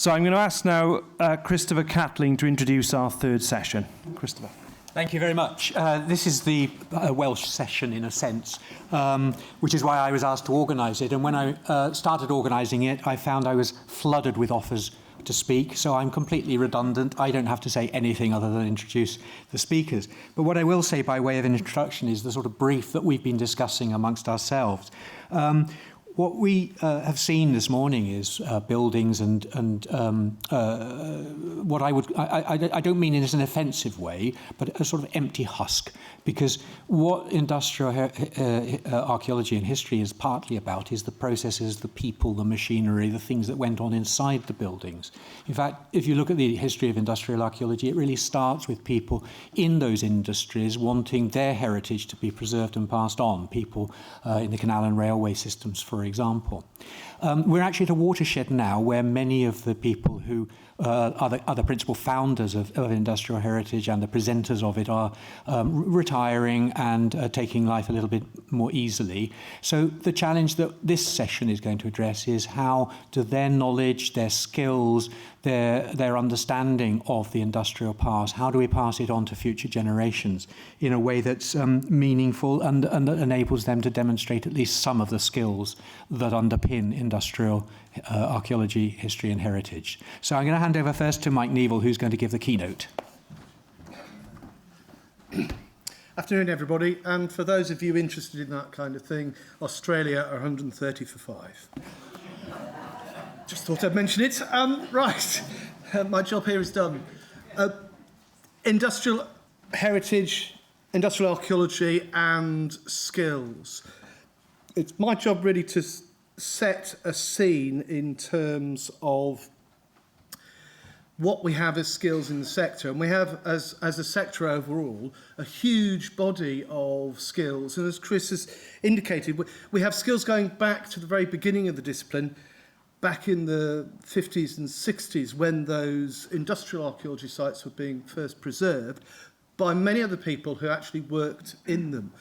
So I'm going to ask now Chirstopher Catling to introduce our third session. Chirstopher. Thank you very much. This is the Welsh session, in a sense, which is why I was asked to organise it. And when I started organising it, I found I was flooded with offers to speak, so I'm completely redundant. I don't have to say anything other than introduce the speakers. But what I will say by way of an introduction is the sort of brief that we've been discussing amongst ourselves. What we have seen this morning is buildings and what I don't mean in an offensive way, but a sort of empty husk. Because what industrial archaeology and history is partly about is the processes, the people, the machinery, the things that went on inside the buildings. In fact, if you look at the history of industrial archaeology, it really starts with people in those industries wanting their heritage to be preserved and passed on. People in the canal and railway systems, for example. We're actually at a watershed now where many of the people who are the principal founders of industrial heritage and the presenters of it are retiring and taking life a little bit more easily. So the challenge that this session is going to address is how do their knowledge, their skills, their understanding of the industrial past, how do we pass it on to future generations in a way that's meaningful and that enables them to demonstrate at least some of the skills that underpin industrial archaeology, history and heritage. So I'm going to hand over first to Mike Nevell, who's going to give the keynote. Afternoon, everybody. And for those of you interested in that kind of thing, Australia are 130 for 5. Just thought I'd mention it. Right, my job here is done. Industrial heritage, industrial archaeology and skills. It's my job really to set a scene in terms of what we have as skills in the sector. And we have, as a sector overall, a huge body of skills. And as Chris has indicated, we have skills going back to the very beginning of the discipline, back in the 50s and 60s, when those industrial archaeology sites were being first preserved by many other people who actually worked in them.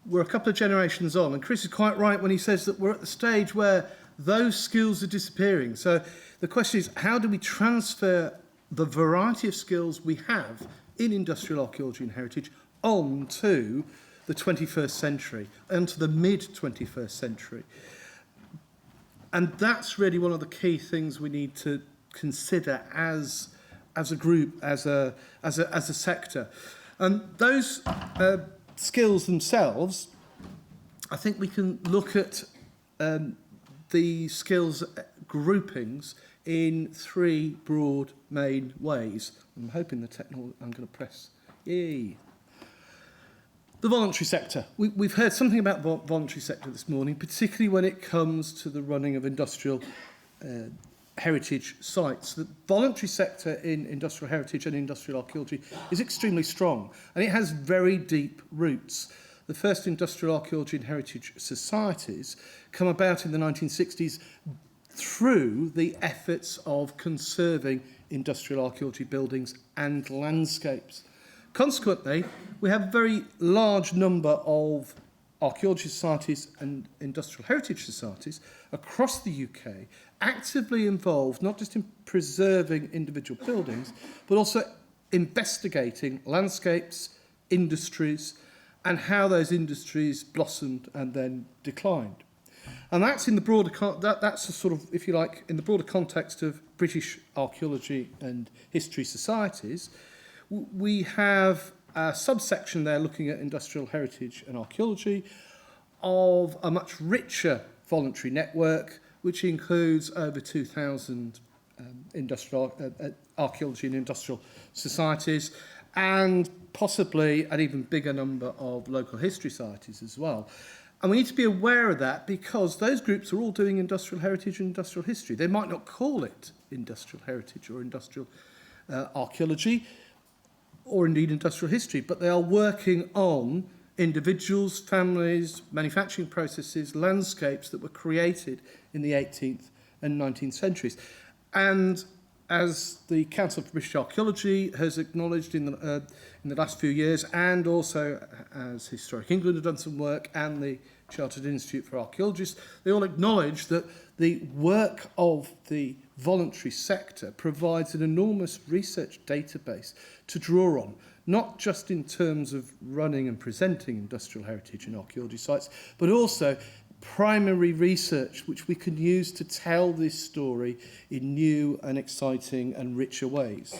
We're a couple of generations on, and Chris is quite right when he says that we're at the stage where those skills are disappearing. So the question is, how do we transfer the variety of skills we have in industrial archaeology and heritage on to the 21st century, onto the mid-21st century? And that's really one of the key things we need to consider as a group, as a sector. And those skills themselves, I think we can look at the skills groupings in 3 broad main ways. I'm hoping I'm going to press. Yay. The voluntary sector. We've heard something about the voluntary sector this morning, particularly when it comes to the running of industrial heritage sites. The voluntary sector in industrial heritage and industrial archaeology is extremely strong, and it has very deep roots. The first industrial archaeology and heritage societies come about in the 1960s through the efforts of conserving industrial archaeology buildings and landscapes. Consequently, we have a very large number of archaeology societies and industrial heritage societies across the UK actively involved not just in preserving individual buildings, but also investigating landscapes, industries, and how those industries blossomed and then declined. And that's in the broader that's a sort of, if you like, in the broader context of British archaeology and history societies. We have a subsection there looking at industrial heritage and archaeology of a much richer voluntary network, which includes over 2,000 industrial archaeology and industrial societies, and possibly an even bigger number of local history societies as well. And we need to be aware of that because those groups are all doing industrial heritage and industrial history. They might not call it industrial heritage or industrial archaeology, or indeed industrial history, but they are working on individuals, families, manufacturing processes, landscapes that were created in the 18th and 19th centuries. And as the Council for British Archaeology has acknowledged in the last few years, and also as Historic England have done some work, and the Chartered Institute for Archaeologists, they all acknowledge that the work of the voluntary sector provides an enormous research database to draw on, not just in terms of running and presenting industrial heritage and archaeology sites, but also primary research which we can use to tell this story in new and exciting and richer ways.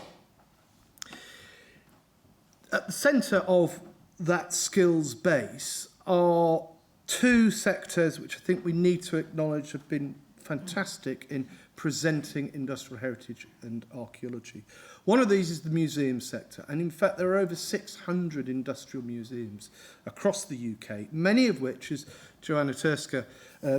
At the centre of that skills base are two sectors which I think we need to acknowledge have been fantastic in presenting industrial heritage and archaeology. One of these is the museum sector, and in fact there are over 600 industrial museums across the UK, many of which, as Joanna Turska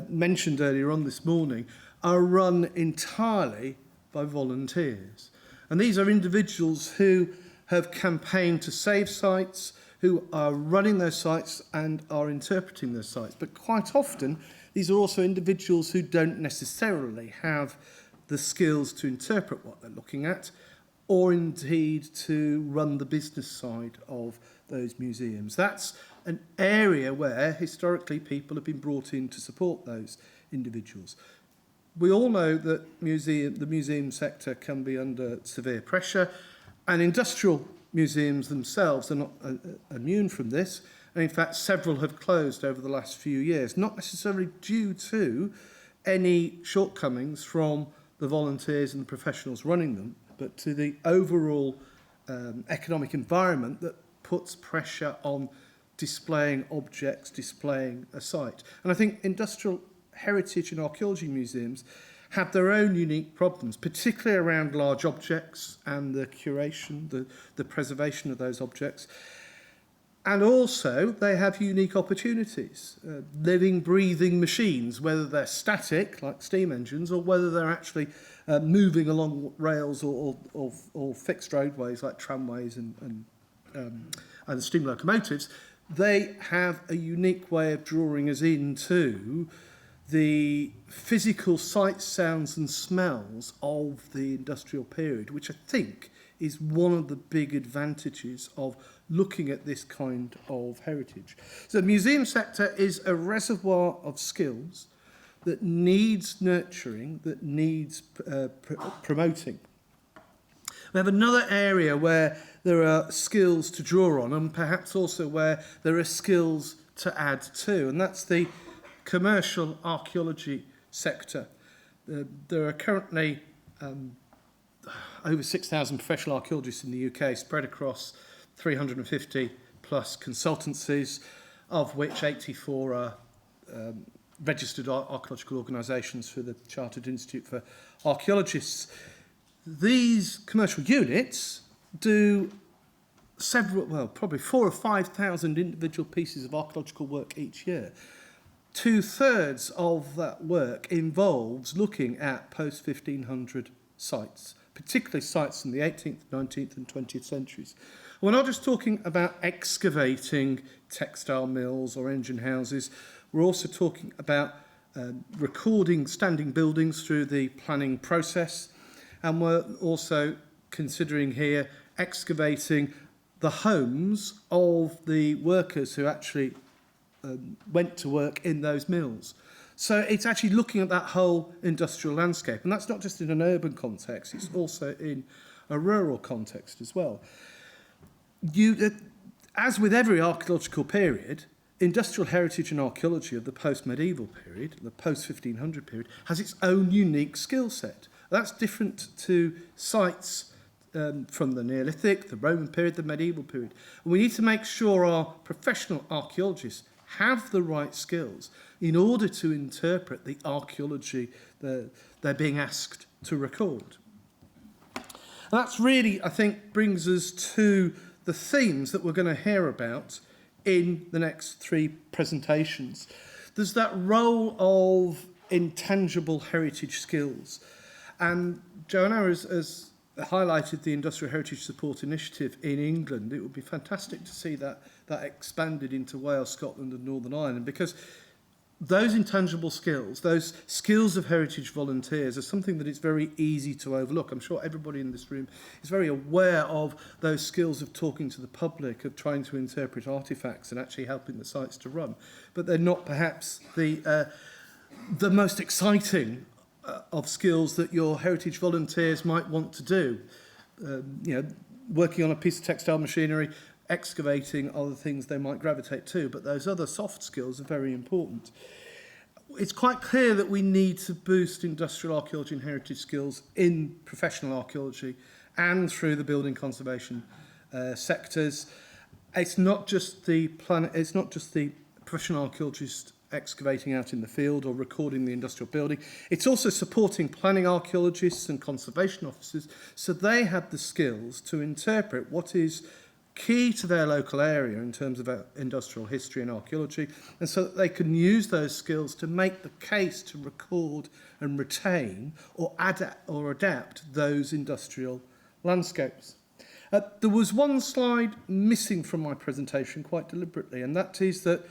mentioned earlier on this morning, are run entirely by volunteers. And these are individuals who have campaigned to save sites, who are running those sites and are interpreting those sites. But quite often, these are also individuals who don't necessarily have the skills to interpret what they're looking at, or indeed to run the business side of those museums. That's an area where historically people have been brought in to support those individuals. We all know that the museum sector can be under severe pressure, and industrial museums themselves are not immune from this. And in fact, several have closed over the last few years, not necessarily due to any shortcomings from the volunteers and the professionals running them, but to the overall economic environment that puts pressure on displaying objects, displaying a site. And I think industrial heritage and archaeology museums have their own unique problems, particularly around large objects and the curation, the preservation of those objects. And also, they have unique opportunities, living, breathing machines, whether they're static, like steam engines, or whether they're actually moving along rails or fixed roadways, like tramways and steam locomotives. They have a unique way of drawing us into the physical sights, sounds and smells of the industrial period, which I think is one of the big advantages of looking at this kind of heritage. So the museum sector is a reservoir of skills that needs nurturing, that needs promoting. We have another area where there are skills to draw on, and perhaps also where there are skills to add to, and that's the commercial archaeology sector. There are currently over 6,000 professional archaeologists in the UK, spread across 350 plus consultancies, of which 84 are registered archaeological organisations for the Chartered Institute for Archaeologists. These commercial units do several, well, probably 4,000 or 5,000 individual pieces of archaeological work each year. 2/3 of that work involves looking at post-1500 sites, particularly sites in the 18th, 19th and 20th centuries. We're not just talking about excavating textile mills or engine houses, we're also talking about recording standing buildings through the planning process, and we're also considering here excavating the homes of the workers who actually went to work in those mills. So it's actually looking at that whole industrial landscape, and that's not just in an urban context, it's also in a rural context as well. As with every archaeological period, industrial heritage and archaeology of the post-medieval period, the post-1500 period, has its own unique skill set. That's different to sites from the Neolithic, the Roman period, the medieval period. And we need to make sure our professional archaeologists have the right skills in order to interpret the archaeology that they're being asked to record. And that's really, I think, brings us to the themes that we're going to hear about in the next three presentations. There's that role of intangible heritage skills. And Joanna has highlighted the Industrial Heritage Support Initiative in England. It would be fantastic to see that expanded into Wales, Scotland and Northern Ireland, because those intangible skills, those skills of heritage volunteers, are something that is very easy to overlook. I'm sure everybody in this room is very aware of those skills of talking to the public, of trying to interpret artefacts and actually helping the sites to run. But they're not perhaps the most exciting of skills that your heritage volunteers might want to do. Working on a piece of textile machinery, excavating, are the things they might gravitate to, but those other soft skills are very important. It's quite clear that we need to boost industrial archaeology and heritage skills in professional archaeology and through the building conservation sectors. It's not just the professional archaeologist excavating out in the field or recording the industrial building. It's also supporting planning archaeologists and conservation officers so they have the skills to interpret what is key to their local area in terms of industrial history and archaeology, and so that they can use those skills to make the case to record and retain or adapt those industrial landscapes. There was one slide missing from my presentation quite deliberately, and that is that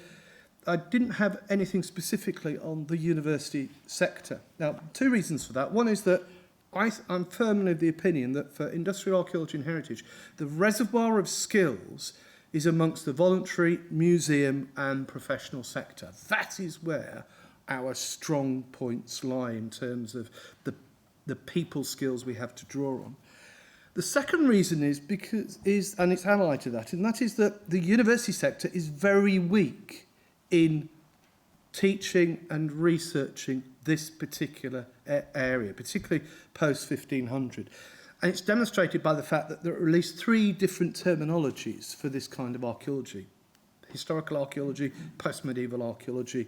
I didn't have anything specifically on the university sector. Now, two reasons for that. One is that I'm firmly of the opinion that for industrial archaeology and heritage, the reservoir of skills is amongst the voluntary, museum and professional sector. That is where our strong points lie in terms of the people skills we have to draw on. The second reason is and it's allied to that, and that is that the university sector is very weak in teaching and researching this particular area, particularly post-1500. And it's demonstrated by the fact that there are at least 3 different terminologies for this kind of archaeology. Historical archaeology, post-medieval archaeology,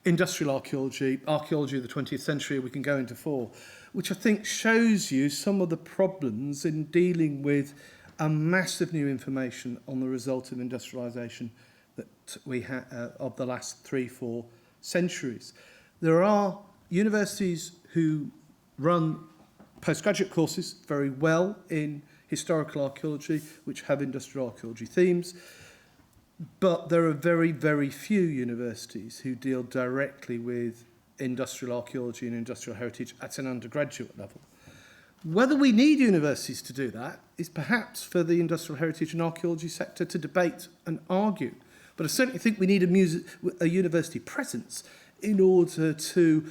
industrial archaeology, archaeology of the 20th century, we can go into 4, which I think shows you some of the problems in dealing with a massive new information on the result of industrialisation that we have of the last 3-4 centuries. There are universities who run postgraduate courses very well in historical archaeology, which have industrial archaeology themes, but there are very, very few universities who deal directly with industrial archaeology and industrial heritage at an undergraduate level. Whether we need universities to do that is perhaps for the industrial heritage and archaeology sector to debate and argue. But I certainly think we need a university presence in order to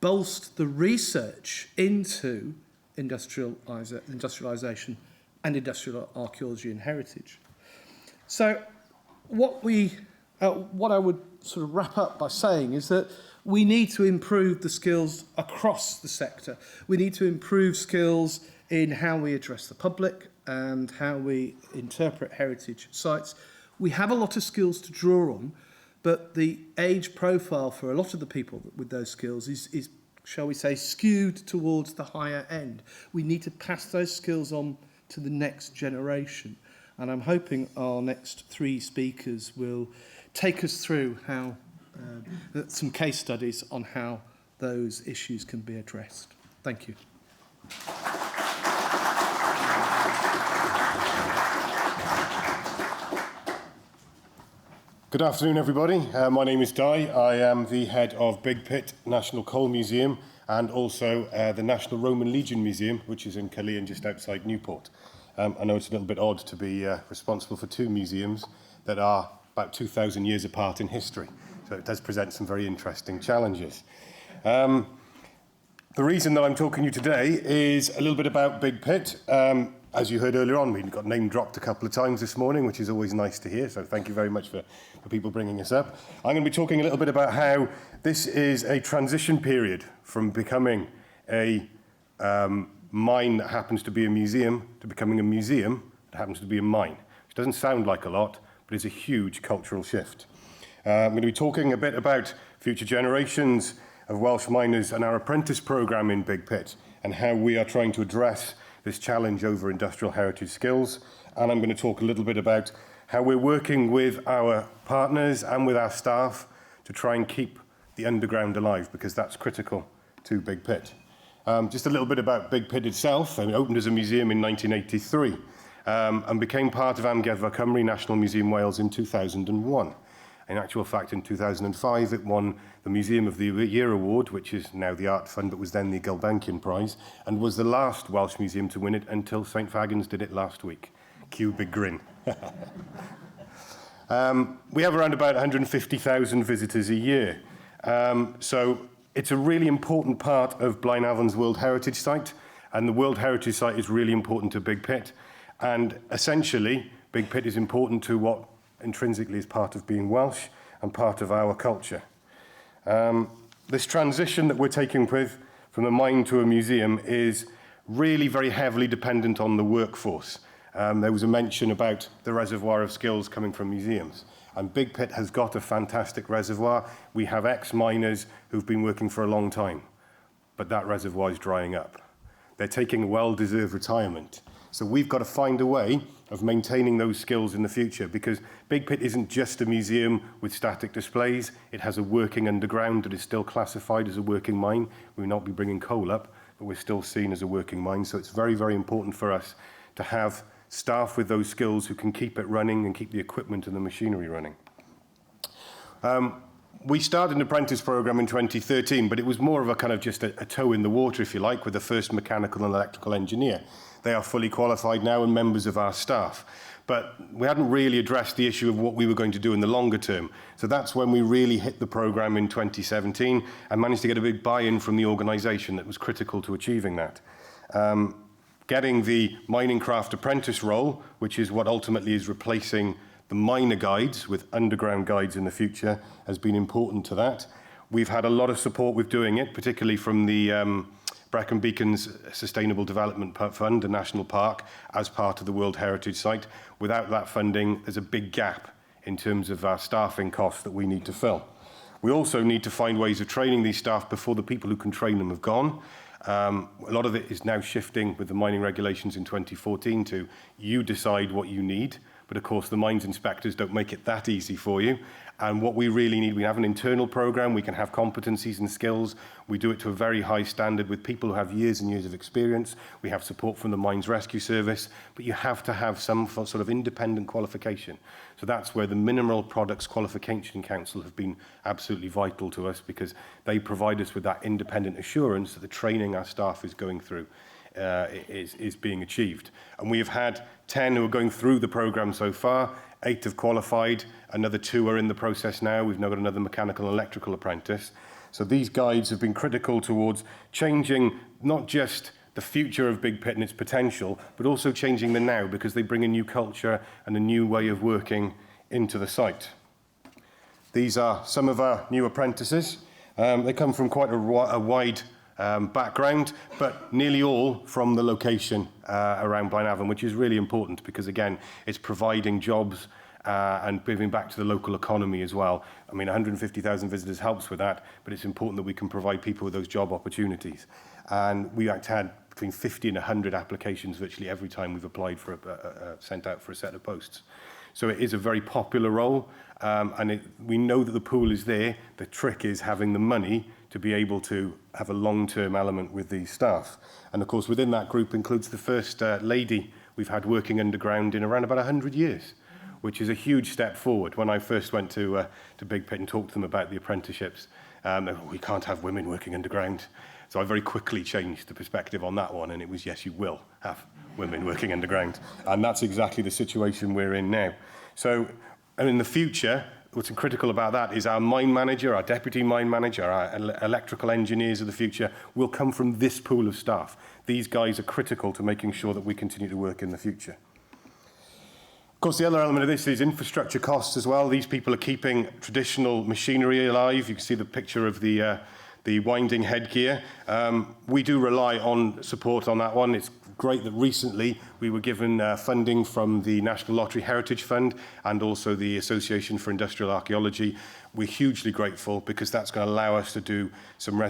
bolster the research into industrialisation and industrial archaeology and heritage. So what I would sort of wrap up by saying is that we need to improve the skills across the sector. We need to improve skills in how we address the public and how we interpret heritage sites. We have a lot of skills to draw on, but the age profile for a lot of the people with those skills is, shall we say, skewed towards the higher end. We need to pass those skills on to the next generation. And I'm hoping our next 3 speakers will take us through how some case studies on how those issues can be addressed. Thank you. Good afternoon, everybody. My name is Di. I am the head of Big Pit National Coal Museum and also the National Roman Legion Museum, which is in Caerleon, just outside Newport. I know it's a little bit odd to be responsible for 2 museums that are about 2,000 years apart in history. So it does present some very interesting challenges. The reason that I'm talking to you today is a little bit about Big Pit. As you heard earlier on, we got name dropped a couple of times this morning, which is always nice to hear. So thank you very much for people bringing us up. I'm going to be talking a little bit about how this is a transition period from becoming a mine that happens to be a museum to becoming a museum that happens to be a mine. Which doesn't sound like a lot, but it's a huge cultural shift. I'm going to be talking a bit about future generations of Welsh miners and our apprentice programme in Big Pit and how we are trying to address this challenge over industrial heritage skills. And I'm going to talk a little bit about how we're working with our partners and with our staff to try and keep the underground alive, because that's critical to Big Pit. Just a little bit about Big Pit itself. It opened as a museum in 1983 and became part of Amgueddfa Cymru National Museum Wales in 2001. In actual fact, in 2005, it won the Museum of the Year Award, which is now the Art Fund, but was then the Gulbenkian Prize, and was the last Welsh museum to win it until St Fagans did it last week. Cue big grin. We have around about 150,000 visitors a year. So It's a really important part of Blaenavon's World Heritage Site, and the World Heritage Site is really important to Big Pit. And essentially, Big Pit is important to what intrinsically is part of being Welsh and part of our culture. This transition that we're taking with from a mine to a museum is really very heavily dependent on the workforce. There was a mention about the reservoir of skills coming from museums. And Big Pit has got a fantastic reservoir. We have ex-miners who've been working for a long time, but that reservoir is drying up. They're taking a well-deserved retirement. So we've got to find a way of maintaining those skills in the future, because Big Pit isn't just a museum with static displays. It has a working underground that is still classified as a working mine. We will not be bringing coal up, but we're still seen as a working mine. So it's very, very important for us to have staff with those skills who can keep it running and keep the equipment and the machinery running. We started an apprentice program in 2013, but it was more of a kind of just a toe in the water, if you like, with the first mechanical and electrical engineer. They are fully qualified now and members of our staff. But we hadn't really addressed the issue of what we were going to do in the longer term. So that's when we really hit the program in 2017 and managed to get a big buy-in from the organisation that was critical to achieving that. Getting the mining craft apprentice role, which is what ultimately is replacing the miner guides with underground guides in the future, has been important to that. We've had a lot of support with doing it, particularly from the Brecon Beacons Sustainable Development Fund, a national park, as part of the World Heritage Site. Without that funding, there's a big gap in terms of our staffing costs that we need to fill. We also need to find ways of training these staff before the people who can train them have gone. A lot of it is now shifting with the mining regulations in 2014 to you decide what you need. But of course, the mines inspectors don't make it that easy for you. And what we really need, we have an internal program, we can have competencies and skills. We do it to a very high standard with people who have years and years of experience. We have support from the Mines Rescue Service, but you have to have some sort of independent qualification. So that's where the Mineral Products Qualification Council have been absolutely vital to us, because they provide us with that independent assurance that the training our staff is going through is being achieved. And we have had 10 who are going through the program so far. 8 have qualified, another 2 are in the process now. We've now got another mechanical and electrical apprentice. So these guides have been critical towards changing not just the future of Big Pit and its potential, but also changing the now, because they bring a new culture and a new way of working into the site. These are some of our new apprentices. They come from quite a wide background, but nearly all from the location around Blaenavon, which is really important because, again, it's providing jobs and giving back to the local economy as well. I mean, 150,000 visitors helps with that, but it's important that we can provide people with those job opportunities. And we had between 50 and 100 applications virtually every time we've applied for sent out for a set of posts. So it is a very popular role, and we know that the pool is there. The trick is having the money to be able to have a long-term element with these staff. And of course, within that group includes the first lady we've had working underground in around about 100 years, which is a huge step forward. When I first went to Big Pit and talked to them about the apprenticeships, we can't have women working underground. So I very quickly changed the perspective on that one, and it was, yes, you will have women working underground. And that's exactly the situation we're in now. So, and in the future, what's critical about that is our mine manager, our deputy mine manager, our electrical engineers of the future will come from this pool of staff. These guys are critical to making sure that we continue to work in the future. Of course, the other element of this is infrastructure costs as well. These people are keeping traditional machinery alive. You can see the picture of the winding headgear. We do rely on support on that one. It's great that recently we were given funding from the National Lottery Heritage Fund and also the Association for Industrial Archaeology. We're hugely grateful because that's going to allow us to do some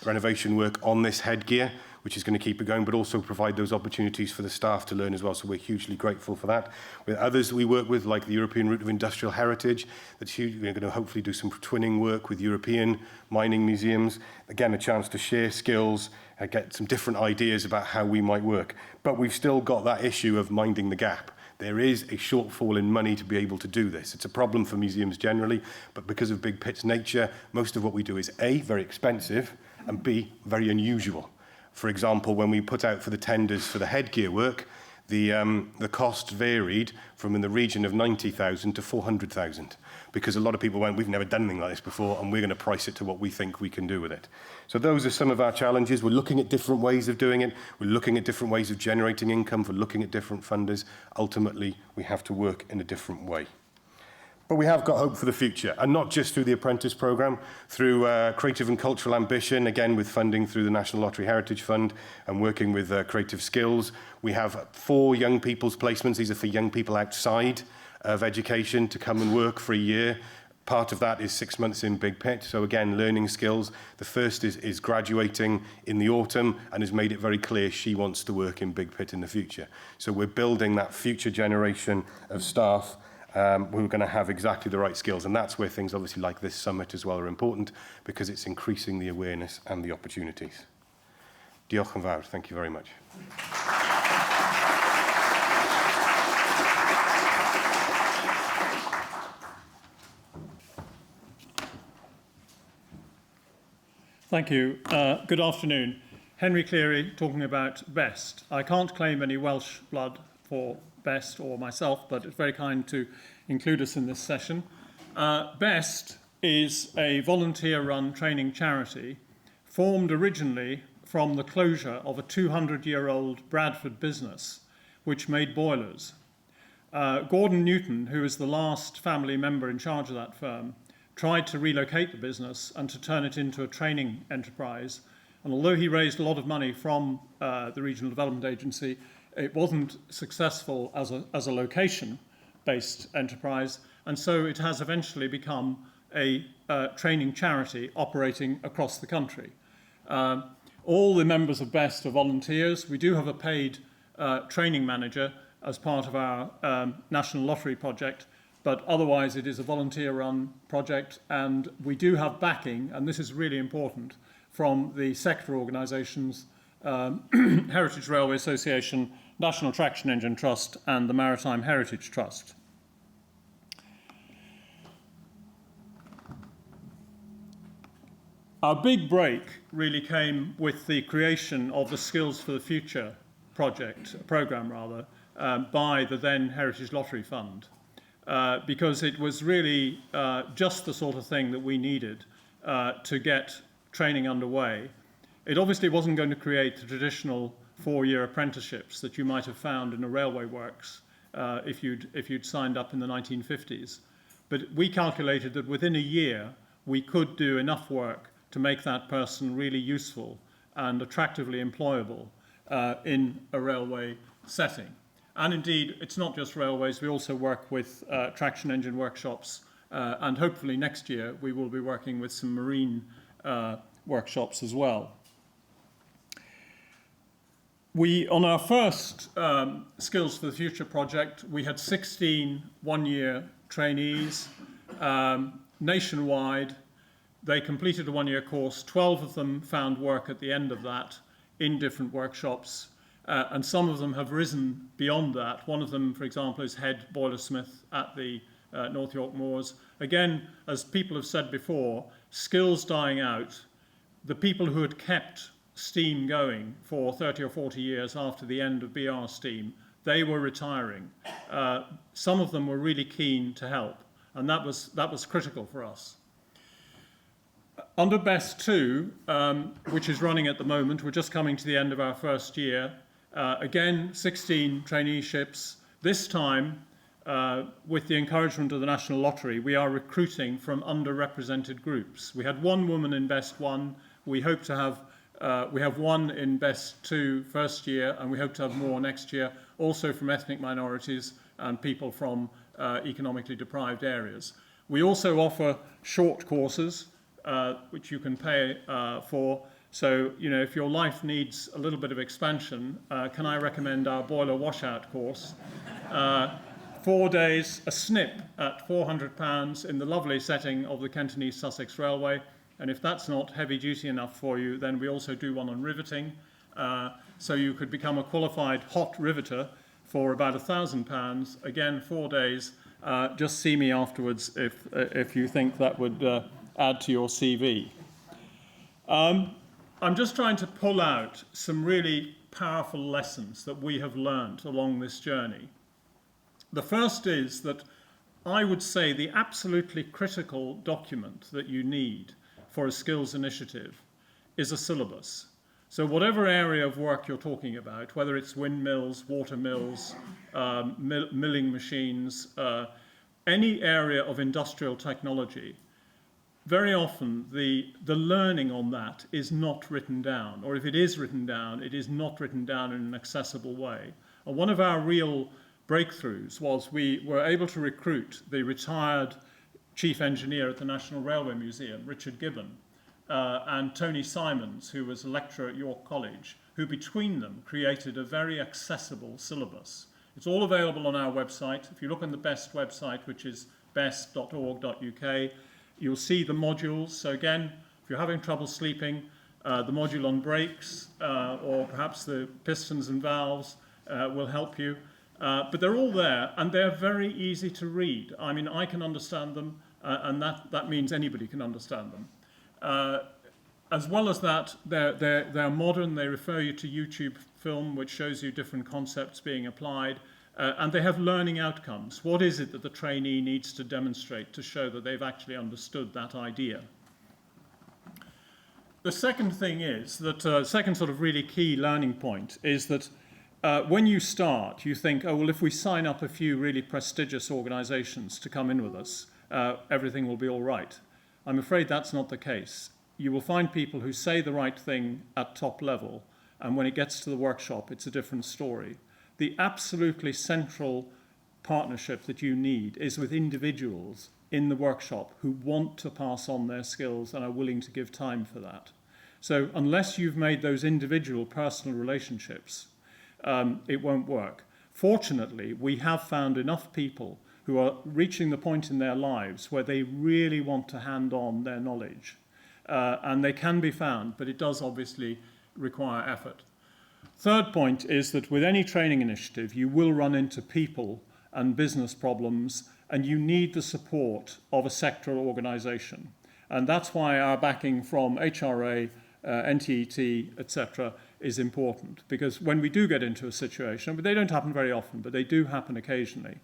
renovation work on this headgear, which is going to keep it going, but also provide those opportunities for the staff to learn as well. So we're hugely grateful for that. With others that we work with, like the European Route of Industrial Heritage, that's huge. We're going to hopefully do some twinning work with European mining museums. Again, a chance to share skills, get some different ideas about how we might work. But we've still got that issue of minding the gap. There is a shortfall in money to be able to do this. It's a problem for museums generally, but because of Big Pit's nature, most of what we do is A, very expensive, and B, very unusual. For example, when we put out for the tenders for the headgear work, the cost varied from in the region of 90,000 to 400,000, because a lot of people went, we've never done anything like this before, and we're going to price it to what we think we can do with it. So those are some of our challenges. We're looking at different ways of doing it. We're looking at different ways of generating income. We're looking at different funders. Ultimately, we have to work in a different way. But we have got hope for the future, and not just through the apprentice programme, through creative and cultural ambition, again with funding through the National Lottery Heritage Fund and working with creative skills. We have 4 young people's placements. These are for young people outside of education to come and work for a year. Part of that is 6 months in Big Pit. So again, learning skills. The first is graduating in the autumn and has made it very clear she wants to work in Big Pit in the future. So we're building that future generation of staff who are going to have exactly the right skills. And that's where things obviously like this summit as well are important, because it's increasing the awareness and the opportunities. Diolch yn fawr. Thank you very much. Thank you. Good afternoon. Henry Cleary talking about BEST. I can't claim any Welsh blood for BEST or myself, but it's very kind to include us in this session. BEST is a volunteer-run training charity formed originally from the closure of a 200-year-old Bradford business which made boilers. Gordon Newton, who is the last family member in charge of that firm, tried to relocate the business and to turn it into a training enterprise. And although he raised a lot of money from the Regional Development Agency, it wasn't successful as a location-based enterprise. And so it has eventually become a training charity operating across the country. All the members of BEST are volunteers. We do have a paid training manager as part of our National Lottery project, but otherwise it is a volunteer-run project, and we do have backing, and this is really important, from the sector organisations, Heritage Railway Association, National Traction Engine Trust, and the Maritime Heritage Trust. Our big break really came with the creation of the Skills for the Future programme, by the then Heritage Lottery Fund. Because it was really just the sort of thing that we needed to get training underway. It obviously wasn't going to create the traditional 4-year apprenticeships that you might have found in a railway works if you'd signed up in the 1950s. But we calculated that within a year we could do enough work to make that person really useful and attractively employable in a railway setting. And indeed, it's not just railways. We also work with traction engine workshops, and hopefully next year we will be working with some marine workshops as well. On our first Skills for the Future project, we had 16 one-year trainees nationwide. They completed a one-year course. 12 of them found work at the end of that in different workshops. And some of them have risen beyond that. One of them, for example, is head boilersmith at the North York Moors. Again, as people have said before, skills dying out. The people who had kept steam going for 30 or 40 years after the end of BR steam, they were retiring. Some of them were really keen to help, and that was critical for us. Under BEST 2, which is running at the moment, we're just coming to the end of our first year. Again, 16 traineeships. This time, with the encouragement of the National Lottery, we are recruiting from underrepresented groups. We had one woman in BEST 1. We hope to have, we have one in BEST 2 first year, and we hope to have more next year, also from ethnic minorities and people from economically deprived areas. We also offer short courses, which you can pay for. So, you know, if your life needs a little bit of expansion, can I recommend our boiler washout course? 4 days, a snip at £400 in the lovely setting of the Kent and East Sussex Railway. And if that's not heavy duty enough for you, then we also do one on riveting. So you could become a qualified hot riveter for about £1,000. Again, 4 days. Just see me afterwards if you think that would add to your CV. I'm just trying to pull out some really powerful lessons that we have learned along this journey. The first is that I would say the absolutely critical document that you need for a skills initiative is a syllabus. So whatever area of work you're talking about, whether it's windmills, water mills, milling machines, any area of industrial technology, very often the learning on that is not written down, or if it is written down, it is not written down in an accessible way. And one of our real breakthroughs was we were able to recruit the retired chief engineer at the National Railway Museum, Richard Gibbon, and Tony Simons, who was a lecturer at York College, who between them created a very accessible syllabus. It's all available on our website. If you look on the BEST website, which is best.org.uk, you'll see the modules. So again, if you're having trouble sleeping, the module on brakes or perhaps the pistons and valves will help you. But they're all there, and they're very easy to read. I mean, I can understand them, and that means anybody can understand them. As well as that, they're modern. They refer you to YouTube film, which shows you different concepts being applied. And they have learning outcomes. What is it that the trainee needs to demonstrate to show that they've actually understood that idea? The second thing is that, second sort of really key learning point is that when you start, you think, oh, well, if we sign up a few really prestigious organizations to come in with us, everything will be all right. I'm afraid that's not the case. You will find people who say the right thing at top level, and when it gets to the workshop, it's a different story. The absolutely central partnership that you need is with individuals in the workshop who want to pass on their skills and are willing to give time for that. So unless you've made those individual personal relationships, it won't work. Fortunately, we have found enough people who are reaching the point in their lives where they really want to hand on their knowledge. And they can be found, but it does obviously require effort. Third point is that with any training initiative, you will run into people and business problems, and you need the support of a sectoral organisation. And that's why our backing from HRA, NTET, etc., is important. Because when we do get into a situation, but they don't happen very often, but they do happen occasionally,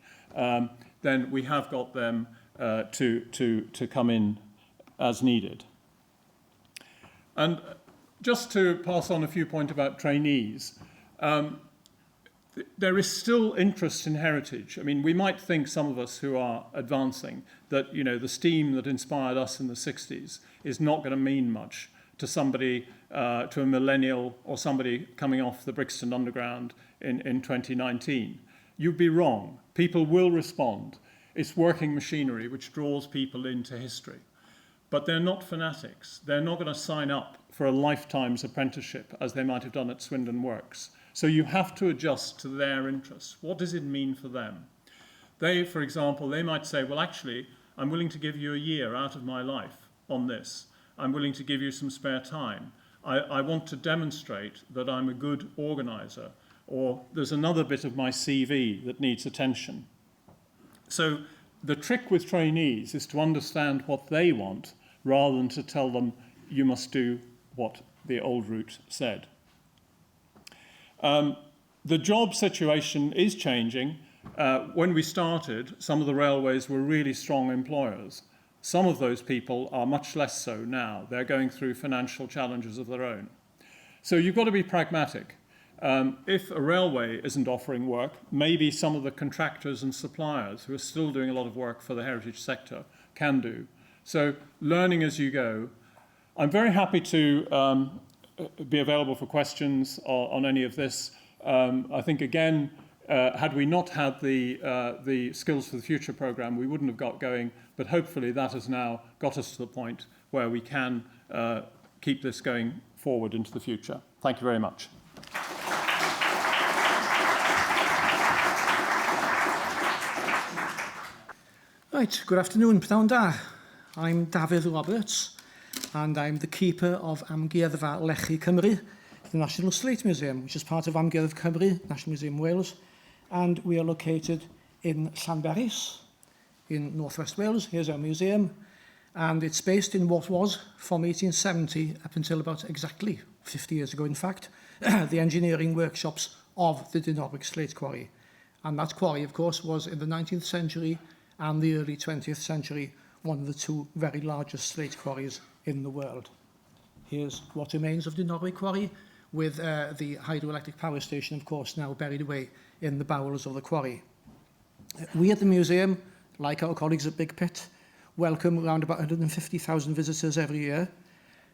then we have got them to come in as needed. And just to pass on a few points about trainees, there is still interest in heritage. I mean, we might think, some of us who are advancing, that the steam that inspired us in the 60s is not going to mean much to somebody, to a millennial or somebody coming off the Brixton Underground in 2019. You'd be wrong. People will respond. It's working machinery which draws people into history. But they're not fanatics. They're not going to sign up for a lifetime's apprenticeship as they might have done at Swindon Works. So you have to adjust to their interests. What does it mean for them? They, for example, they might say, well, actually, I'm willing to give you a year out of my life on this. I'm willing to give you some spare time. I want to demonstrate that I'm a good organizer, or there's another bit of my CV that needs attention. So the trick with trainees is to understand what they want rather than to tell them you must do what the old route said. The job situation is changing. When we started, some of the railways were really strong employers. Some of those people are much less so now. They're going through financial challenges of their own. So you've got to be pragmatic. If a railway isn't offering work, maybe some of the contractors and suppliers who are still doing a lot of work for the heritage sector can do. So learning as you go. I'm very happy to be available for questions on any of this. I think, again, had we not had the Skills for the Future programme, we wouldn't have got going, but hopefully that has now got us to the point where we can keep this going forward into the future. Thank you very much. Right, good afternoon, pnawn da. I'm Dafydd Roberts, and I'm the keeper of Amgueddfa Lechi Cymru, the National Slate Museum, which is part of Amgueddfa Cymru, National Museum Wales, and we are located in Llanberis, in northwest Wales. Here's our museum, and it's based in what was, from 1870 up until about exactly 50 years ago, in fact, the engineering workshops of the Dinorwic slate quarry. And that quarry, of course, was in the 19th century and the early 20th century one of the two very largest slate quarries in the world. Here's what remains of Dinorwic quarry, with the hydroelectric power station, of course, now buried away in the bowels of the quarry. We at the museum, like our colleagues at Big Pit, welcome around about 150,000 visitors every year.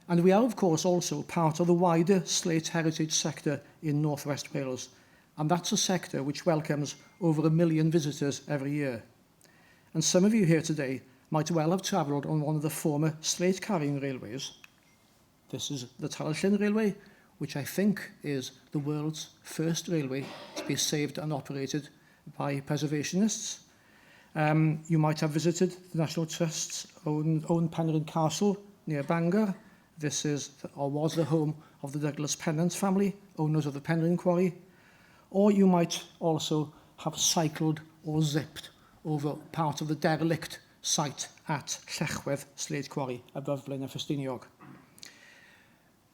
And we are, of course, also part of the wider slate heritage sector in North West Wales. And that's a sector which welcomes over 1 million visitors every year. And some of you here today might well have travelled on one of the former slate carrying railways. This is the Talallyn Railway, which I think is the world's first railway to be saved and operated by preservationists. You might have visited the National Trust's own Penrhyn Castle near Bangor. This is, or was, the home of the Douglas Pennant family, owners of the Penrhyn Quarry. Or you might also have cycled or zipped over part of the derelict site at Llechwedd Slate Quarry above Blaenau Ffestiniog.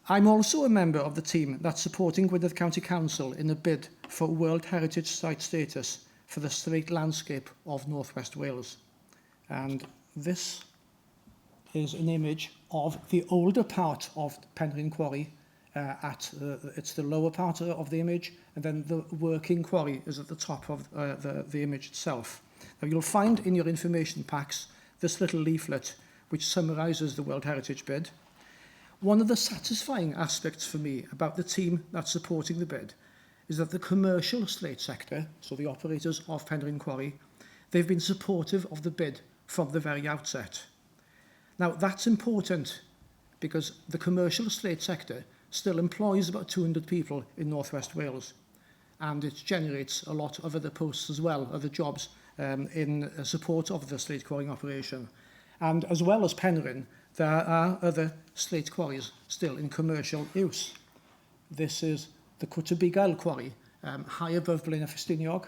I'm also a member of the team that's supporting Gwynedd County Council in a bid for World Heritage Site status for the slate landscape of North West Wales. And this is an image of the older part of Penrhyn Quarry. It's the lower part of the image, and then the working quarry is at the top of the image itself. Now, you'll find in your information packs this little leaflet which summarises the World Heritage bid. One of the satisfying aspects for me about the team that's supporting the bid is that the commercial slate sector, so the operators of Penrhyn Quarry, they've been supportive of the bid from the very outset. Now, that's important because the commercial slate sector still employs about 200 people in North West Wales, and it generates a lot of other posts as well, other jobs in support of the slate quarrying operation. And as well as Penrhyn, there are other slate quarries still in commercial use. This is the Cwtabigail quarry, high above Blaenau Ffestiniog,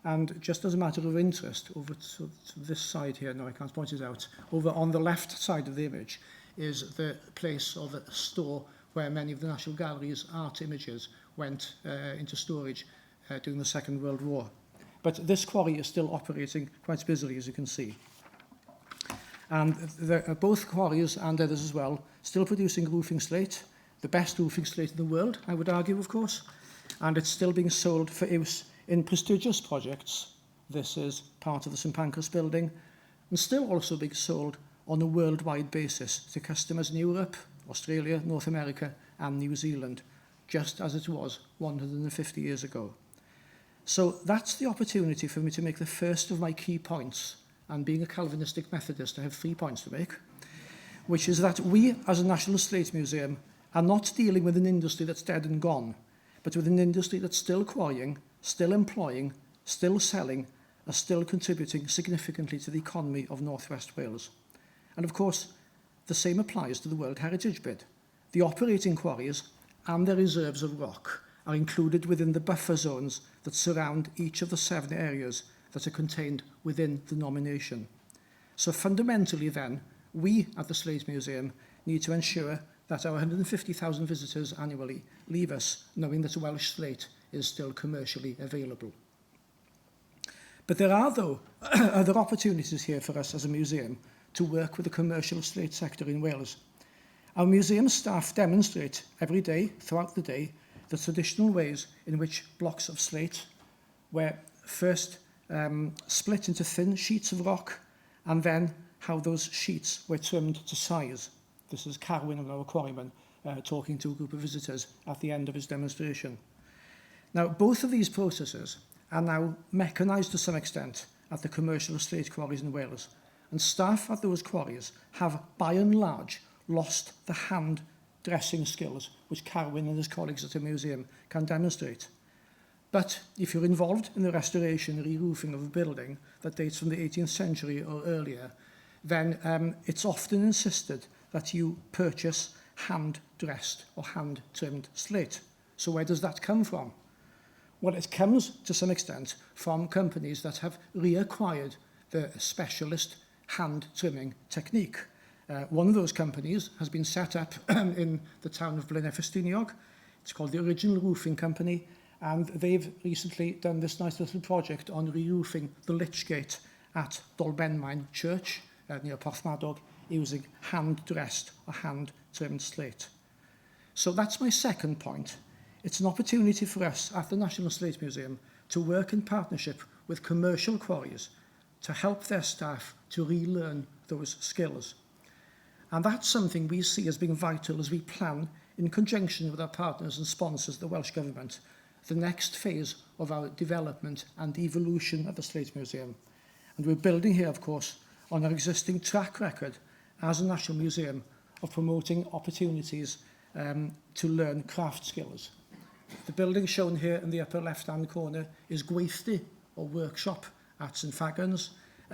and just as a matter of interest, over to this side here, no, I can't point it out, over on the left side of the image is the place or the store where many of the National Gallery's art images went into storage during the Second World War. But this quarry is still operating quite busily, as you can see. And both quarries and others as well still producing roofing slate, the best roofing slate in the world, I would argue, of course, and it's still being sold for use in prestigious projects. This is part of the St Pancras building, and still also being sold on a worldwide basis to customers in Europe, Australia, North America and New Zealand, just as it was 150 years ago. So that's the opportunity for me to make the first of my key points, and being a Calvinistic Methodist, I have 3 points to make, which is that we, as a National Slate Museum, are not dealing with an industry that's dead and gone, but with an industry that's still quarrying, still employing, still selling, and still contributing significantly to the economy of North West Wales. And of course, the same applies to the World Heritage bid. The operating quarries and their reserves of rock are included within the buffer zones that surround each of the 7 areas that are contained within the nomination. So fundamentally then, we at the Slate Museum need to ensure that our 150,000 visitors annually leave us knowing that Welsh slate is still commercially available. But there are, though, other opportunities here for us as a museum to work with the commercial slate sector in Wales. Our museum staff demonstrate every day, throughout the day, the traditional ways in which blocks of slate were first split into thin sheets of rock, and then how those sheets were trimmed to size. This is Carwyn, our quarryman, talking to a group of visitors at the end of his demonstration. Now, both of these processes are now mechanised to some extent at the commercial slate quarries in Wales, and staff at those quarries have, by and large, lost the hand dressing skills which Carwyn and his colleagues at the museum can demonstrate. But if you're involved in the restoration and re-roofing of a building that dates from the 18th century or earlier, then it's often insisted that you purchase hand-dressed or hand-trimmed slate. So where does that come from? Well, it comes to some extent from companies that have reacquired the specialist hand-trimming technique. One of those companies has been set up in the town of Blaenau Ffestiniog. It's called the Original Roofing Company, and they've recently done this nice little project on re-roofing the Lich Gate at Dolbenmain Church near Porthmadog using hand-dressed or hand-trimmed slate. So that's my second point. It's an opportunity for us at the National Slate Museum to work in partnership with commercial quarries to help their staff to relearn those skills. And that's something we see as being vital as we plan, in conjunction with our partners and sponsors, the Welsh Government, the next phase of our development and evolution of the Slate Museum. And we're building here, of course, on our existing track record as a National Museum of promoting opportunities to learn craft skills. The building shown here in the upper left-hand corner is Gweithdy, or workshop, at St Fagans,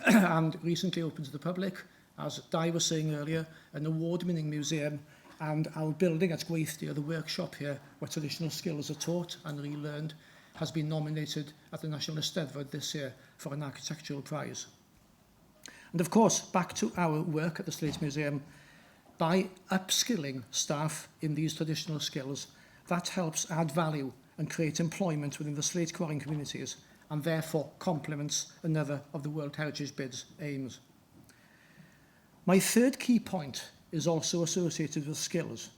and recently opened to the public. As Di was saying earlier, an award-winning museum, and our building at Gweithdy, or the workshop here, where traditional skills are taught and relearned, has been nominated at the National Eisteddfod this year for an architectural prize. And of course, back to our work at the Slate Museum, by upskilling staff in these traditional skills, that helps add value and create employment within the slate quarrying communities, and therefore complements another of the World Heritage Bid's aims. My third key point is also associated with skills.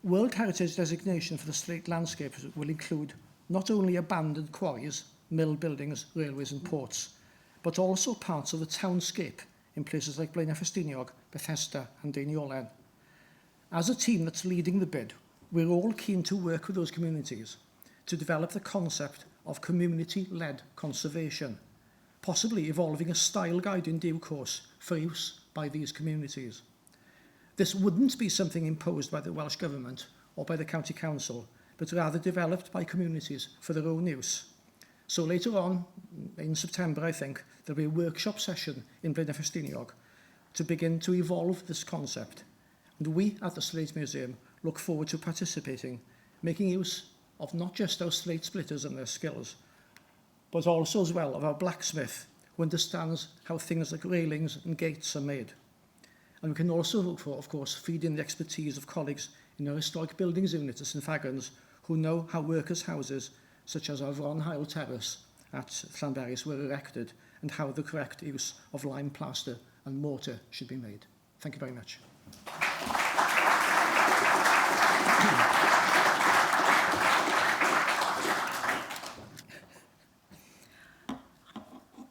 World Heritage designation for the slate landscape will include not only abandoned quarries, mill buildings, railways and ports, but also parts of the townscape in places like Blaenau Ffestiniog, Bethesda and Dainiolen. As a team that's leading the bid, we're all keen to work with those communities to develop the concept of community-led conservation, possibly evolving a style guide in due course for use by these communities. This wouldn't be something imposed by the Welsh Government or by the County Council, but rather developed by communities for their own use. So later on, in September, I think, there'll be a workshop session in Blaenau Ffestiniog to begin to evolve this concept. And we at the Slate Museum look forward to participating, making use of not just our slate splitters and their skills, but also as well of our blacksmith, who understands how things like railings and gates are made. And we can also look for, of course, feed in the expertise of colleagues in our historic buildings unit at St Fagans, who know how workers' houses, such as our Vron Hael Terrace at Llanberis, were erected, and how the correct use of lime plaster and mortar should be made. Thank you very much.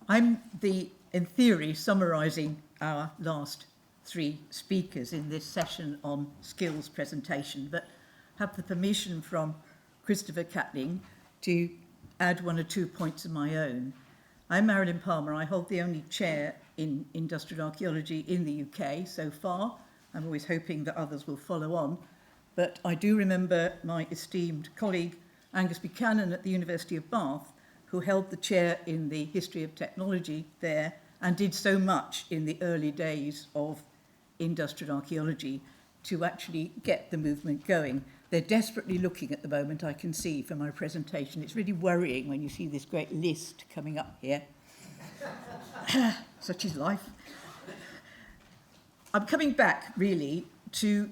I'm in theory, summarising our last three speakers in this session on skills presentation, but have the permission from Chirstopher Catling to add one or 2 points of my own. I'm Marilyn Palmer. I hold the only chair in industrial archaeology in the UK so far. I'm always hoping that others will follow on. But I do remember my esteemed colleague Angus Buchanan at the University of Bath, who held the chair in the history of technology there and did so much in the early days of industrial archaeology to actually get the movement going. They're desperately looking at the moment, I can see from my presentation. It's really worrying when you see this great list coming up here. Such is life. I'm coming back, really, to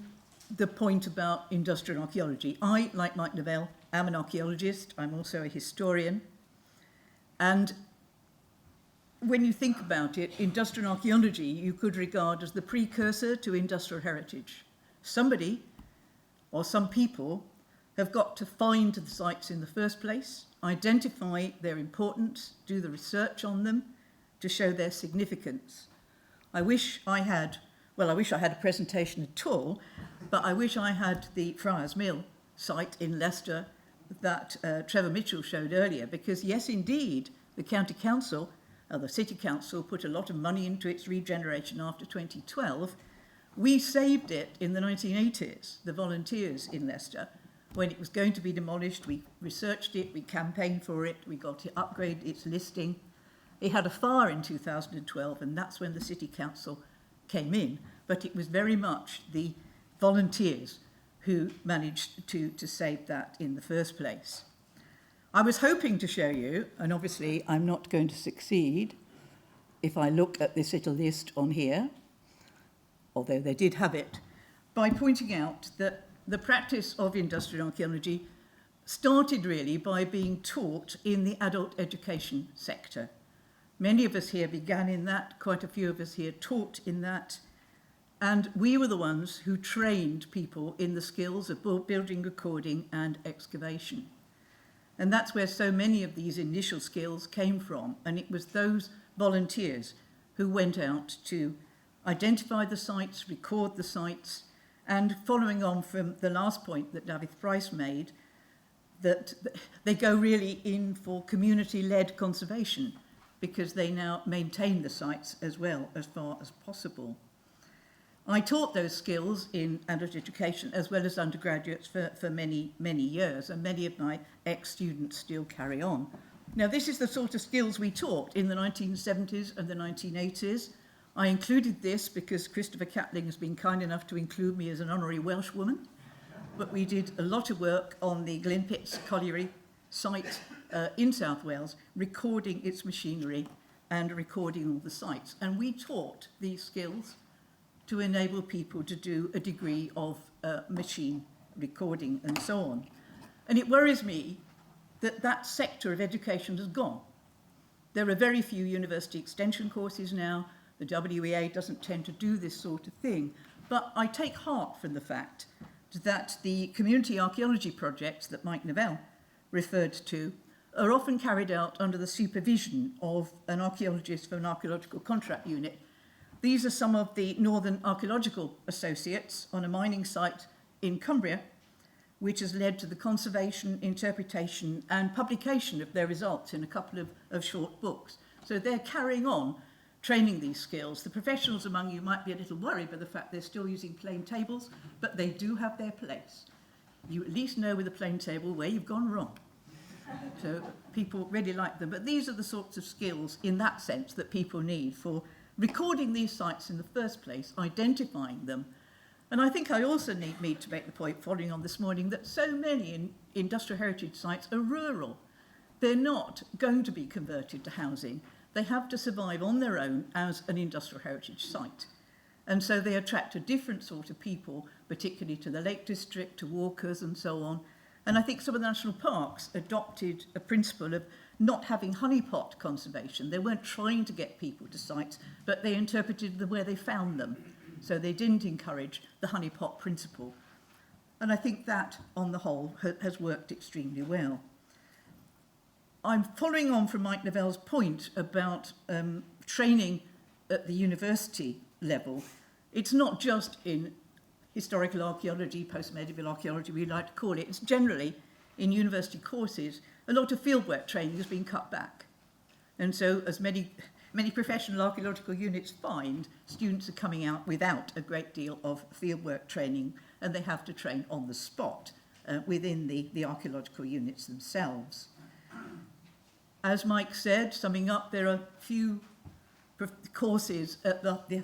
the point about industrial archaeology. I, like Mike Nevell, am an archaeologist. I'm also a historian. And when you think about it, industrial archaeology you could regard as the precursor to industrial heritage. Somebody, or some people, have got to find the sites in the first place, identify their importance, do the research on them to show their significance. I wish I had a presentation at all, but I wish I had the Friars Mill site in Leicester that Trevor Mitchell showed earlier, because yes, indeed, the County Council, the City Council, put a lot of money into its regeneration after 2012. We saved it in the 1980s, the volunteers in Leicester. When it was going to be demolished, we researched it, we campaigned for it, we got to upgrade its listing. It had a fire in 2012, and that's when the City Council came in. But it was very much the volunteers who managed to save that in the first place. I was hoping to show you, and obviously I'm not going to succeed if I look at this little list on here, although they did have it, by pointing out that the practice of industrial archaeology started really by being taught in the adult education sector. Many of us here began in that, quite a few of us here taught in that, and we were the ones who trained people in the skills of building, recording and excavation. And that's where so many of these initial skills came from, and it was those volunteers who went out to identify the sites, record the sites, and following on from the last point that Dafydd Price made, that they go really in for community-led conservation because they now maintain the sites as well as far as possible. I taught those skills in adult education as well as undergraduates for many, many years, and many of my ex-students still carry on. Now, this is the sort of skills we taught in the 1970s and the 1980s. I included this because Chirstopher Catling has been kind enough to include me as an honorary Welshwoman. But we did a lot of work on the Glenpits Colliery site in South Wales, recording its machinery and recording all the sites. And we taught these skills to enable people to do a degree of machine recording and so on. And it worries me that that sector of education has gone. There are very few university extension courses now. The WEA doesn't tend to do this sort of thing. But I take heart from the fact that the community archaeology projects that Mike Nevell referred to are often carried out under the supervision of an archaeologist from an archaeological contract unit. These are some of the Northern Archaeological Associates on a mining site in Cumbria, which has led to the conservation, interpretation and publication of their results in a couple of short books. So they're carrying on training these skills. The professionals among you might be a little worried by the fact they're still using plane tables, but they do have their place. You at least know with a plane table where you've gone wrong. So people really like them. But these are the sorts of skills in that sense that people need for recording these sites in the first place, identifying them. And I think I also need to make the point, following on this morning, that so many industrial heritage sites are rural. They're not going to be converted to housing. They have to survive on their own as an industrial heritage site. And so they attract a different sort of people, particularly to the Lake District, to walkers and so on. And I think some of the national parks adopted a principle of not having honeypot conservation. They weren't trying to get people to sites, but they interpreted them where they found them. So they didn't encourage the honeypot principle. And I think that, on the whole, has worked extremely well. I'm following on from Mike Nevell's point about training at the university level. It's not just in historical archaeology, post-medieval archaeology, we like to call it. It's generally in university courses. A lot of fieldwork training has been cut back. And so, as many professional archaeological units find, students are coming out without a great deal of fieldwork training, and they have to train on the spot within the archaeological units themselves. As Mike said, summing up, there are few courses at the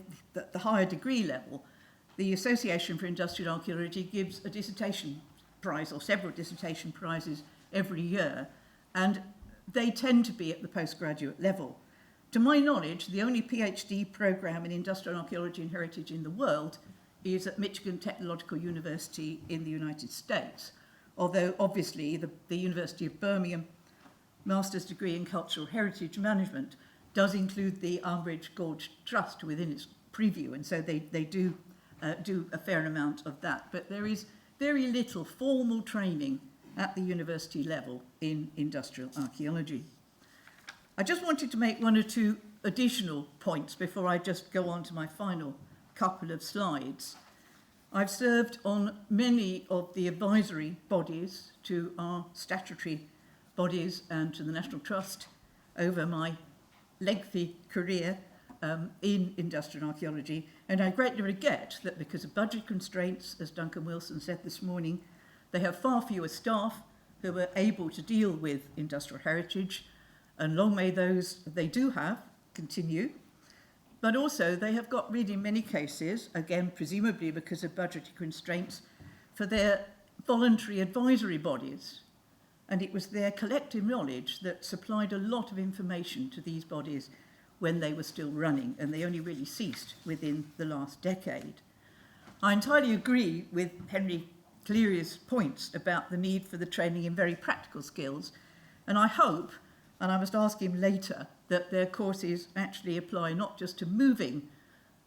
higher degree level. The Association for Industrial Archaeology gives a dissertation prize or several dissertation prizes every year, and they tend to be at the postgraduate level. To my knowledge, the only PhD program in industrial archaeology and heritage in the world is at Michigan Technological University in the United States, although obviously the University of Birmingham Master's degree in Cultural Heritage Management does include the Armbridge Gorge Trust within its preview, and so they do a fair amount of that. But there is very little formal training at the university level in industrial archaeology. I just wanted to make one or two additional points before I just go on to my final couple of slides. I've served on many of the advisory bodies to our statutory bodies and to the National Trust over my lengthy career in industrial archaeology, and I greatly regret that because of budget constraints, as Duncan Wilson said this morning, they have far fewer staff who are able to deal with industrial heritage, and long may those they do have continue. But also they have got rid, in many cases, again presumably because of budgetary constraints, for their voluntary advisory bodies. And it was their collective knowledge that supplied a lot of information to these bodies when they were still running, and they only really ceased within the last decade. I entirely agree with Henry Cleary's points about the need for the training in very practical skills. And I hope, and I must ask him later, that their courses actually apply not just to moving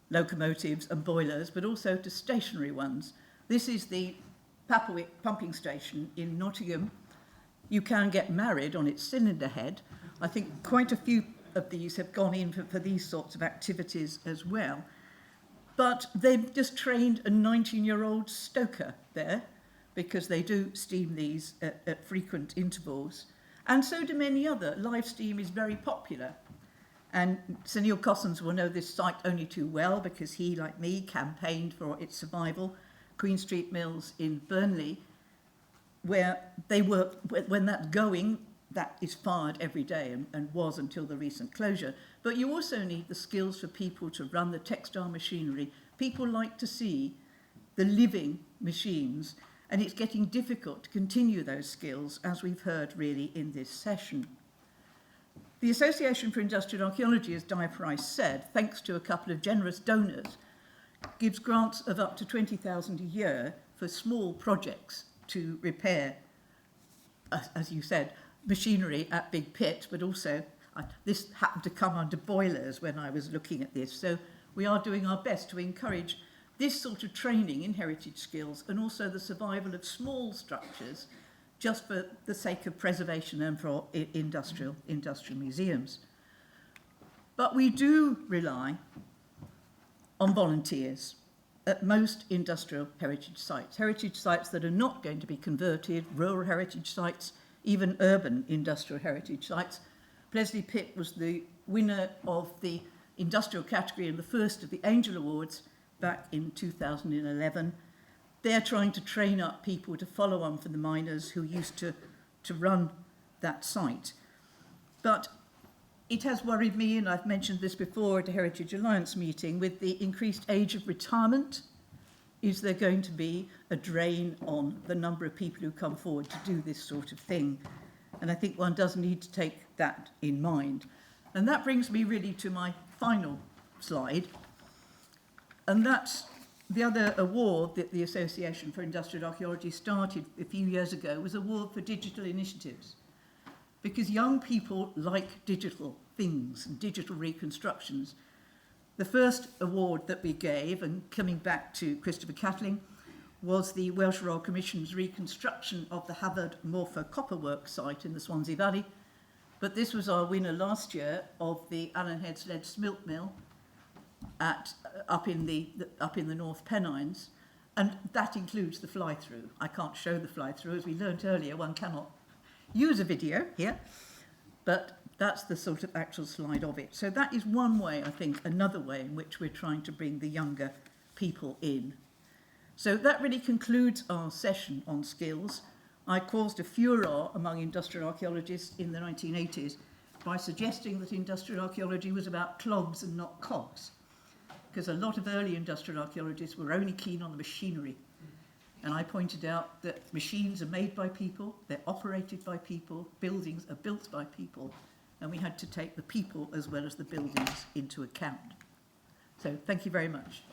locomotives and boilers, but also to stationary ones. This is the Papplewick pumping station in Nottingham. You can get married on its cylinder head. I think quite a few of these have gone in for these sorts of activities as well. But they've just trained a 19-year-old stoker there, because they do steam these at frequent intervals. And so do many other. Live steam is very popular. And Sir Neil Cossons will know this site only too well, because he, like me, campaigned for its survival. Queen Street Mills in Burnley, where they work, when that's going, that is fired every day and was until the recent closure. But you also need the skills for people to run the textile machinery. People like to see the living machines, and it's getting difficult to continue those skills, as we've heard really in this session. The Association for Industrial Archaeology, as Di Price said, thanks to a couple of generous donors, gives grants of up to £20,000 a year for small projects to repair, as you said, machinery at Big Pit, but also this happened to come under boilers when I was looking at this. So we are doing our best to encourage this sort of training in heritage skills, and also the survival of small structures just for the sake of preservation and for industrial museums. But we do rely on volunteers at most industrial heritage sites that are not going to be converted, rural heritage sites, even urban industrial heritage sites. Plesley Pit was the winner of the industrial category in the first of the Angel Awards back in 2011. They're trying to train up people to follow on from the miners who used to run that site. But it has worried me, and I've mentioned this before at a Heritage Alliance meeting, with the increased age of retirement. Is there going to be a drain on the number of people who come forward to do this sort of thing? And I think one does need to take that in mind. And that brings me really to my final slide. And that's the other award that the Association for Industrial Archaeology started a few years ago, was Award for Digital Initiatives. Because young people like digital things and digital reconstructions. The first award that we gave, and coming back to Chirstopher Catling, was the Welsh Royal Commission's reconstruction of the Havard Morpher Copperworks site in the Swansea Valley. But this was our winner last year of the Allen Heads Lead Smilt Mill up in the North Pennines, and that includes the fly-through. I can't show the fly-through, as we learnt earlier. One cannot use a video here, but that's the sort of actual slide of it. So that is one way, I think, another way in which we're trying to bring the younger people in. So that really concludes our session on skills. I caused a furore among industrial archaeologists in the 1980s by suggesting that industrial archaeology was about clogs and not cogs, because a lot of early industrial archaeologists were only keen on the machinery. And I pointed out that machines are made by people, they're operated by people, buildings are built by people, and we had to take the people as well as the buildings into account. So thank you very much.